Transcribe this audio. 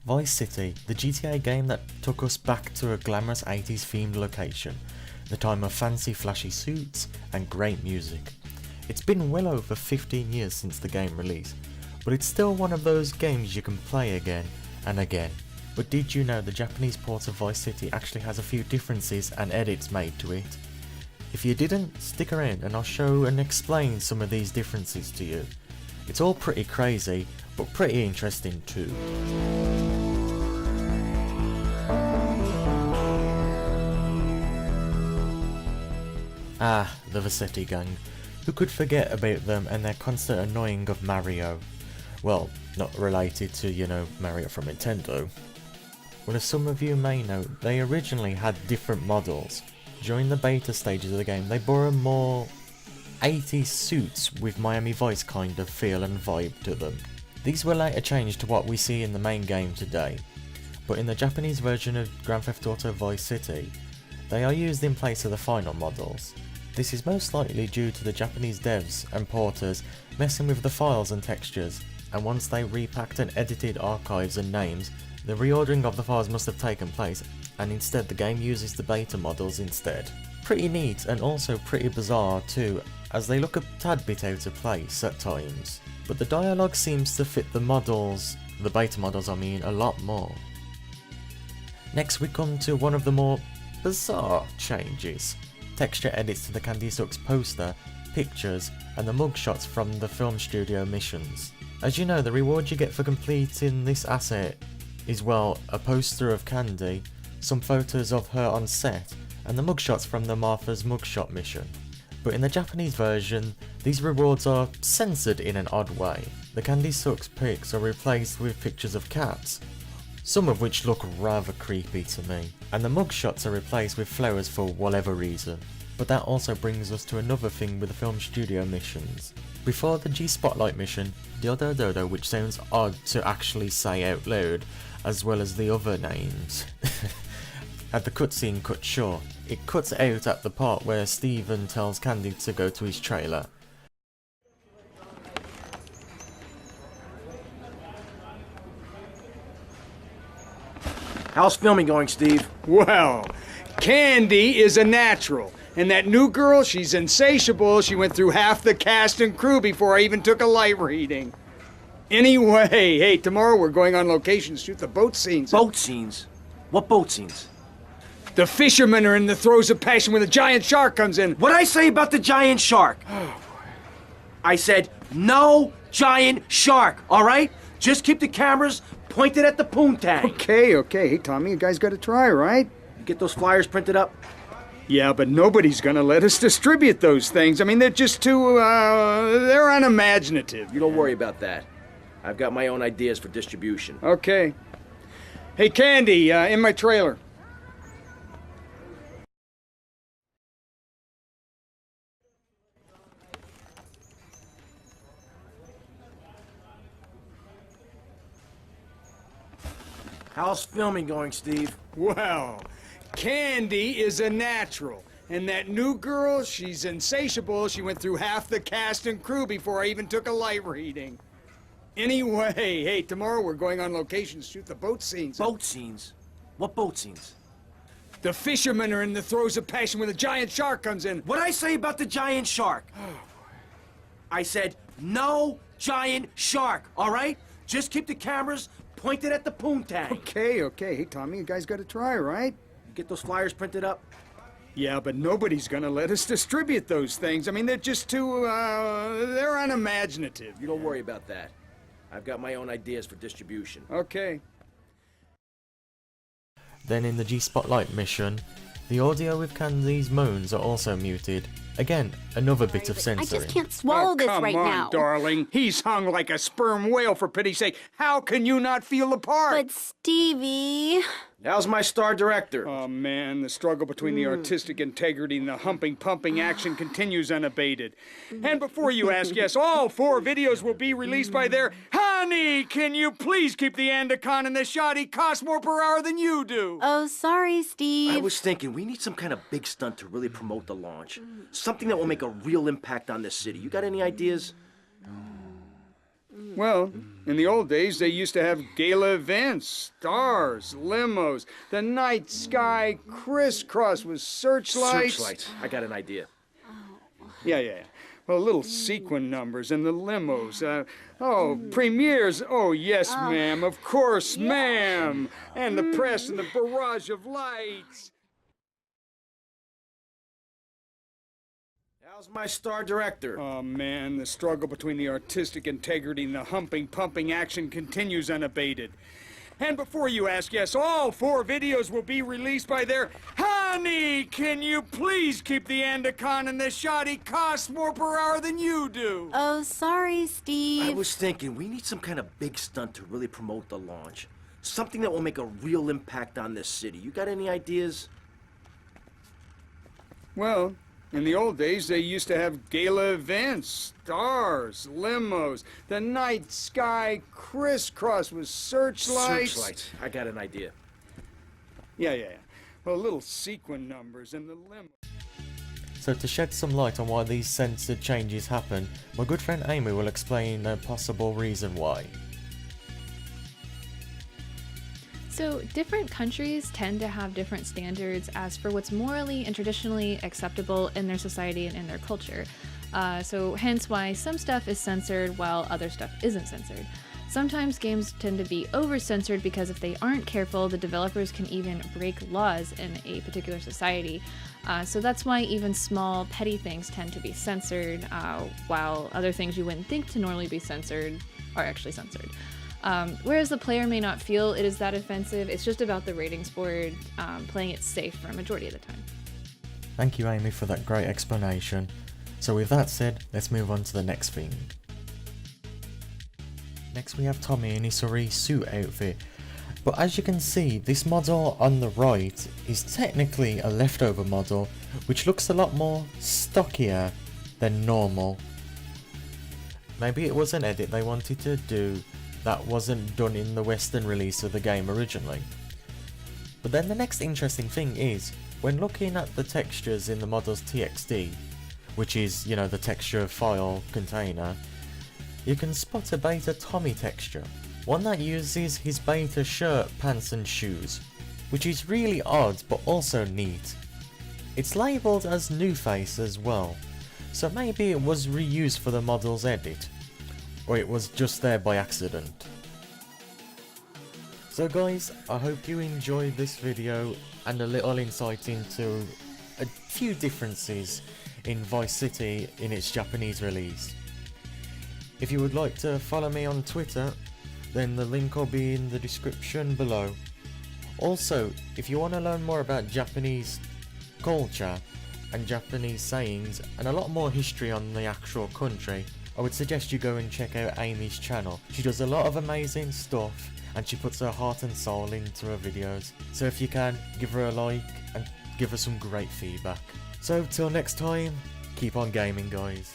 Vice City, the GTA game that took us back to a glamorous 80s themed location, the time of fancy flashy suits and great music. It's been well over 15 years since the game release, but it's still one of those games you can play again and again. But did you know the Japanese port of Vice City actually has a few differences and edits made to it? If you didn't, stick around and I'll show and explain some of these differences to you. It's all pretty crazy, but pretty interesting too. Ah, the Vicetti gang. Who could forget about them and their constant annoying of Mario? Well, not related to, Mario from Nintendo. Well, as some of you may know, they originally had different models. During the beta stages of the game, they borrowed more 80s suits with Miami Vice kind of feel and vibe to them. These were later changed to what we see in the main game today, but in the Japanese version of Grand Theft Auto Vice City, they are used in place of the final models. This is most likely due to the Japanese devs and porters messing with the files and textures, and once they repacked and edited archives and names, the reordering of the files must have taken place, and instead the game uses the beta models instead. Pretty neat and also pretty bizarre too, as they look a tad bit out of place at times, but the dialogue seems to fit the beta models a lot more. Next we come to one of the more bizarre changes. Texture edits to the Candy Sucks poster, pictures, and the mugshots from the film studio missions. As you know, the reward you get for completing this asset is, well, a poster of Candy, some photos of her on set, and the mugshots from the Martha's mugshot mission. But in the Japanese version, these rewards are censored in an odd way. The Candy Sucks pics are replaced with pictures of cats, some of which look rather creepy to me, and the mugshots are replaced with flowers for whatever reason. But that also brings us to another thing with the film studio missions. Before the G-Spotlight mission, Dodo Dodo, which sounds odd to actually say out loud, as well as the other names, had the cutscene cut short. It cuts out at the part where Steven tells Candy to go to his trailer. How's filming going, Steve? Well, Candy is a natural. And that new girl, she's insatiable. She went through half the cast and crew before I even took a light reading. Anyway, hey, tomorrow we're going on location to shoot the boat scenes. Boat scenes? What boat scenes? The fishermen are in the throes of passion when the giant shark comes in. What'd I say about the giant shark? I said, no giant shark, all right? Just keep the cameras pointed at the poontang. Okay. Hey, Tommy, you guys gotta try, right? You get those flyers printed up? Yeah, but nobody's gonna let us distribute those things. They're just too, they're unimaginative. You don't worry about that. I've got my own ideas for distribution. Okay. Hey, Candy, in my trailer. How's filming going, Steve? Well, Candy is a natural. And that new girl, she's insatiable. She went through half the cast and crew before I even took a light reading. Anyway, hey, tomorrow we're going on location to shoot the boat scenes. Boat scenes? What boat scenes? The fishermen are in the throes of passion when the giant shark comes in. What'd I say about the giant shark? I said, no giant shark, all right? Just keep the cameras pointed at the poontang. Okay. Hey, Tommy, you guys gotta try, right? You get those flyers printed up? Yeah, but nobody's gonna let us distribute those things. They're just too, they're unimaginative. You don't worry about that. I've got my own ideas for distribution. Okay. Then in the G-Spotlight mission, the audio with Candy's moans are also muted. Again, another bit of I censoring. just can't swallow this right Come on, now. darling. He's hung like a sperm whale, for pity's sake. How can you not feel the part? But Stevie... How's my star director? Oh, man, the struggle between the artistic integrity and the humping, pumping action continues unabated. And before you ask, yes, all 4 videos will be released by their... Honey, can you please keep the Andacon in the shot? He costs more per hour than you do. Oh, sorry, Steve. I was thinking we need some kind of big stunt to really promote the launch. Something that will make a real impact on this city. You got any ideas? Well, in the old days, they used to have gala events, stars, limos, the night sky crisscrossed with searchlights. Searchlight. I got an idea. Yeah. Well, little sequin numbers and the limos. Premieres. Oh, yes, ma'am. Of course, ma'am. And the press and the barrage of lights. How's my star director? Oh, man, the struggle between the artistic integrity and the humping, pumping action continues unabated. And before you ask, yes, all 4 videos will be released by their... Honey, can you please keep the Andacon and the shot? He costs more per hour than you do. Oh, sorry, Steve. I was thinking we need some kind of big stunt to really promote the launch. Something that will make a real impact on this city. You got any ideas? Well, in the old days, they used to have gala events, stars, limos, the night sky crisscrossed with searchlights. Searchlight. I got an idea. Yeah. Well, little sequin numbers and the limo. So to shed some light on why these censored changes happen, my good friend Amy will explain a possible reason why. So, different countries tend to have different standards as for what's morally and traditionally acceptable in their society and in their culture. So hence why some stuff is censored while other stuff isn't censored. Sometimes games tend to be over-censored because if they aren't careful, the developers can even break laws in a particular society. So that's why even small, petty things tend to be censored, while other things you wouldn't think to normally be censored are actually censored. Whereas the player may not feel it is that offensive, it's just about the ratings board playing it safe for a majority of the time. Thank you, Amy, for that great explanation. So with that said, let's move on to the next thing. Next we have Tommy in his Surrey suit outfit. But as you can see, this model on the right is technically a leftover model, which looks a lot more stockier than normal. Maybe it was an edit they wanted to do that wasn't done in the Western release of the game originally. But then the next interesting thing is, when looking at the textures in the model's TXT, which is, you know, the texture file container, you can spot a beta Tommy texture, one that uses his beta shirt, pants and shoes, which is really odd but also neat. It's labelled as New Face as well, so maybe it was reused for the model's edit, or it was just there by accident. So guys, I hope you enjoyed this video and a little insight into a few differences in Vice City in its Japanese release. If you would like to follow me on Twitter, then the link will be in the description below. Also, if you want to learn more about Japanese culture and Japanese sayings and a lot more history on the actual country, I would suggest you go and check out Amy's channel. She does a lot of amazing stuff and she puts her heart and soul into her videos. So if you can, give her a like and give her some great feedback. So till next time, keep on gaming guys.